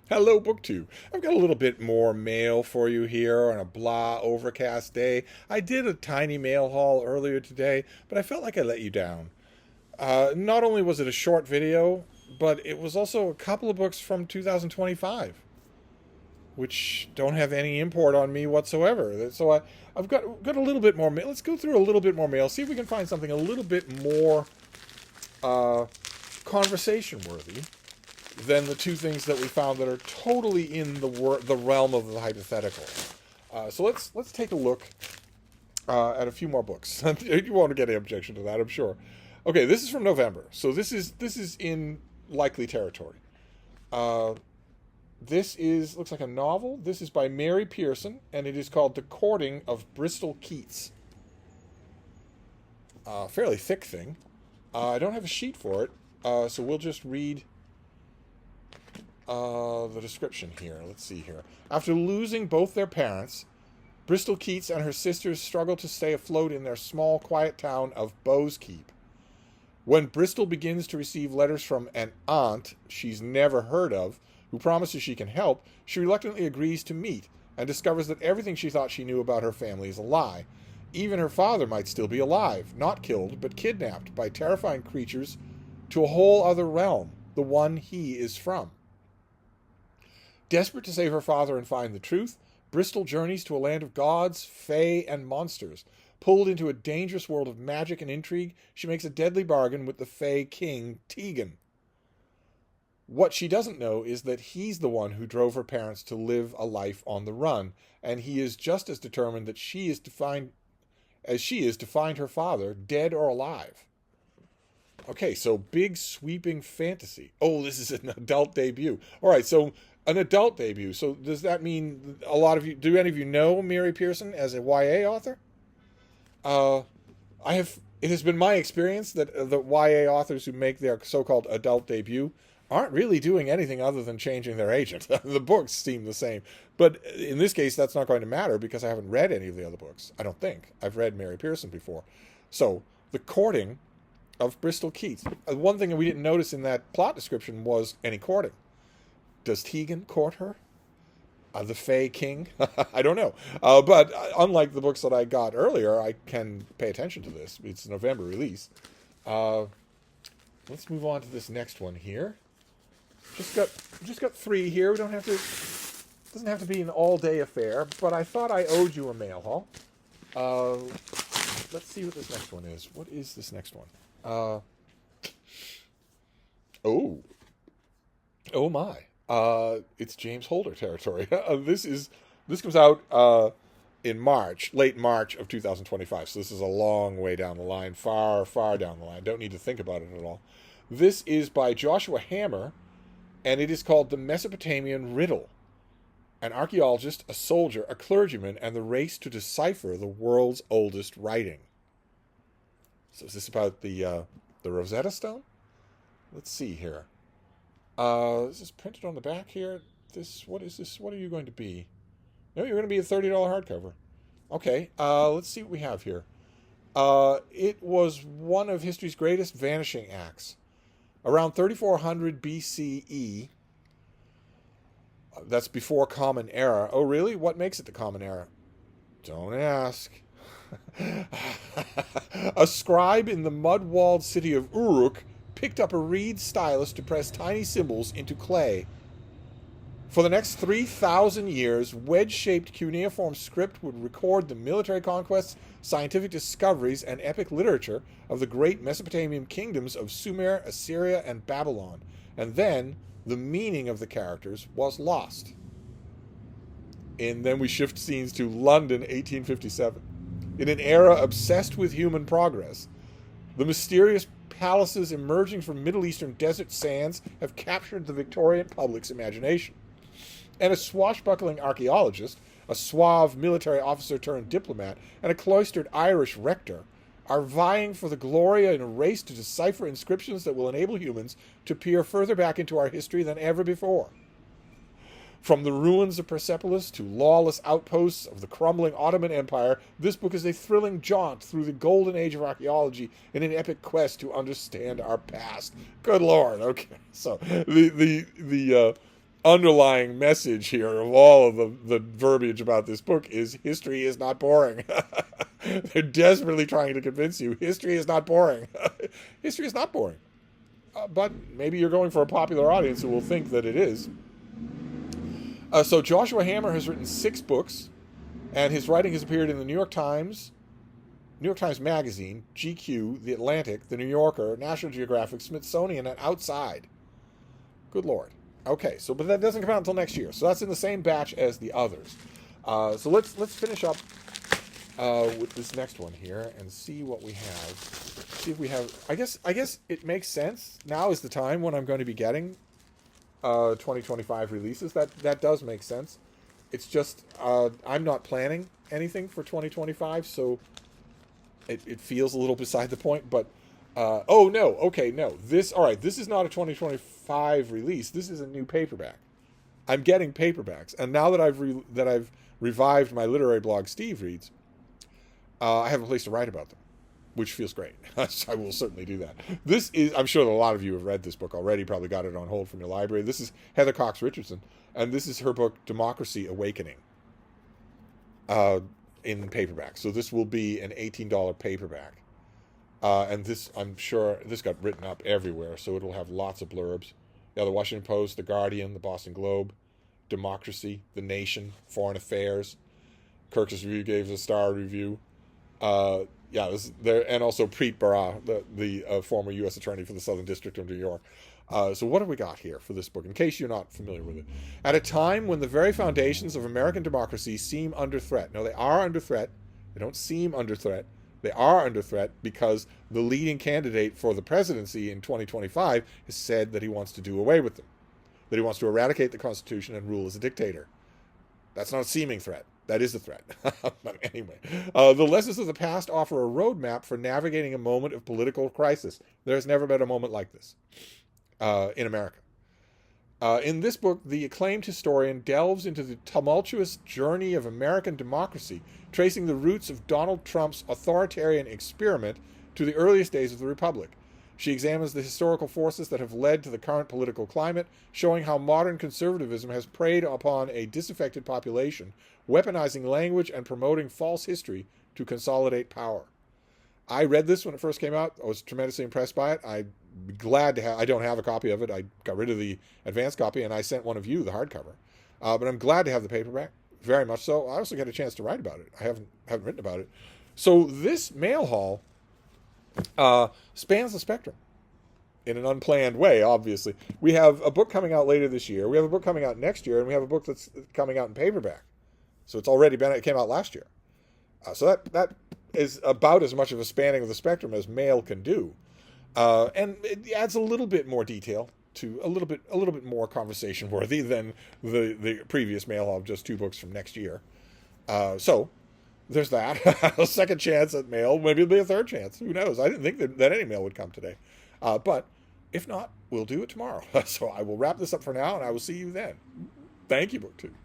Hello, BookTube. I've got a little bit more mail for you here on a blah overcast day. I did a tiny mail haul earlier today, but I felt like I let you down. Not only was it a short video, but it was also a couple of books from 2025, which don't have any import on me whatsoever. So I've got a little bit more mail. Let's go through a little bit more mail, see if we can find something a little bit more uh, conversation worthy than the two things that we found that are totally in the realm of the hypothetical. So let's take a look at a few more books. You won't get any objection to that, I'm sure. Okay, this is from November, so this is in likely territory. Uh, this is looks like a novel. This is by Mary Pearson, and it is called "The Courting of Bristol Keats." Fairly thick thing. I don't have a sheet for it, so we'll just read the description here. Let's see here. After losing both their parents, Bristol Keats and her sisters struggle to stay afloat in their small, quiet town of Bowes Keep. When Bristol begins to receive letters from an aunt she's never heard of, who promises she can help, she reluctantly agrees to meet and discovers that everything she thought she knew about her family is a lie. Even her father might still be alive, not killed, but kidnapped by terrifying creatures to a whole other realm, the one he is from. Desperate to save her father and find the truth, Bristol journeys to a land of gods, fae, and monsters. Pulled into a dangerous world of magic and intrigue, she makes a deadly bargain with the fae king, Tegan. What she doesn't know is that he's the one who drove her parents to live a life on the run, and he is just as determined that she is to find as she is to find her father, dead or alive. Okay, so big sweeping fantasy. Oh, this is an adult debut. All right, so an adult debut. So does that mean a lot of you? Do any of you know Mary Pearson as a YA author? Uh, I have. It has been my experience that the YA authors who make their so-called adult debut aren't really doing anything other than changing their agent. The books seem the same, but in this case, that's not going to matter because I haven't read any of the other books. I don't think I've read Mary Pearson before. So the courting of Bristol Keats. One thing that we didn't notice in that plot description was any courting. Does Tegan court her? The Fae King? I don't know. But unlike the books that I got earlier, I can pay attention to this. It's a November release. Let's move on to this next one here. Just got three here. We don't have to. Doesn't have to be an all-day affair. But I thought I owed you a mail haul. Let's see what this next one is. What is this next one? Oh, oh my. It's James Holder territory. This comes out in March, late March of 2025. So this is a long way down the line, far, far down the line. Don't need to think about it at all. This is by Joshua Hammer, and it is called The Mesopotamian Riddle. An archaeologist, a soldier, a clergyman, and the race to decipher the world's oldest writing. So is this about the Rosetta Stone? Let's see here. This is printed on the back here. What is this? What are you going to be? No, you're going to be a $30 hardcover. Okay, let's see what we have here. It was one of history's greatest vanishing acts. Around 3400 BCE, that's before Common Era. Oh, really? What makes it the Common Era? Don't ask. A scribe in the mud-walled city of Uruk picked up a reed stylus to press tiny symbols into clay. For the next 3,000 years, wedge-shaped cuneiform script would record the military conquests, scientific discoveries, and epic literature of the great Mesopotamian kingdoms of Sumer, Assyria, and Babylon. And then, the meaning of the characters was lost. And then we shift scenes to London, 1857. In an era obsessed with human progress, the mysterious palaces emerging from Middle Eastern desert sands have captured the Victorian public's imagination. And a swashbuckling archaeologist, a suave military officer turned diplomat, and a cloistered Irish rector are vying for the glory in a race to decipher inscriptions that will enable humans to peer further back into our history than ever before. From the ruins of Persepolis to lawless outposts of the crumbling Ottoman Empire, this book is a thrilling jaunt through the golden age of archaeology in an epic quest to understand our past. Good Lord. Okay, so the underlying message here of all of the verbiage about this book is history is not boring. They're desperately trying to convince you history is not boring. History is not boring. But maybe you're going for a popular audience who will think that it is. So Joshua Hammer has written 6 books, and his writing has appeared in the New York Times Magazine, GQ, The Atlantic, The New Yorker, National Geographic, Smithsonian, and Outside. Good Lord. Okay, but that doesn't come out until next year. So that's in the same batch as the others. So let's finish up with this next one here and see what we have. See if we have. I guess it makes sense. Now is the time when I'm going to be getting 2025 releases. That does make sense. It's just I'm not planning anything for 2025, so it feels a little beside the point. But oh no, okay, no. This is not a 2025 release. This is a new paperback. I'm getting paperbacks, and now that I've revived my literary blog, Steve Reads, I have a place to write about them, which feels great. So I will certainly do that. This is, I'm sure that a lot of you have read this book already, probably got it on hold from your library. This is Heather Cox Richardson, and this is her book, Democracy Awakening, in paperback. So this will be an $18 paperback. And this, I'm sure, this got written up everywhere, so it'll have lots of blurbs. Yeah, the Washington Post, the Guardian, the Boston Globe, Democracy, The Nation, Foreign Affairs. Kirkus Review gave a star review. Yeah, this there, and also Preet Bharara, the former U.S. Attorney for the Southern District of New York. So what have we got here for this book, in case you're not familiar with it? At a time when the very foundations of American democracy seem under threat. No, they are under threat. They don't seem under threat. They are under threat because the leading candidate for the presidency in 2025 has said that he wants to do away with them, that he wants to eradicate the Constitution and rule as a dictator. That's not a seeming threat. That is a threat. But anyway, the lessons of the past offer a roadmap for navigating a moment of political crisis. There's never been a moment like this in America. In this book, the acclaimed historian delves into the tumultuous journey of American democracy, tracing the roots of Donald Trump's authoritarian experiment to the earliest days of the Republic. She examines the historical forces that have led to the current political climate, showing how modern conservatism has preyed upon a disaffected population, weaponizing language and promoting false history to consolidate power. I read this when it first came out. I was tremendously impressed by it. I'm glad to have. I don't have a copy of it. I got rid of the advanced copy, and I sent one of you the hardcover. But I'm glad to have the paperback, very much so. I also got a chance to write about it. I haven't written about it. So this mail haul spans the spectrum in an unplanned way, obviously. We have a book coming out later this year. We have a book coming out next year, and we have a book that's coming out in paperback. So it's already been, it came out last year. So that is about as much of a spanning of the spectrum as mail can do. And it adds a little bit more detail to a little bit more conversation worthy than the previous mail haul of just 2 books from next year. So there's that. A second chance at mail. Maybe it'll be a third chance. Who knows? I didn't think that any mail would come today. But if not, we'll do it tomorrow. So I will wrap this up for now, and I will see you then. Thank you, BookTube.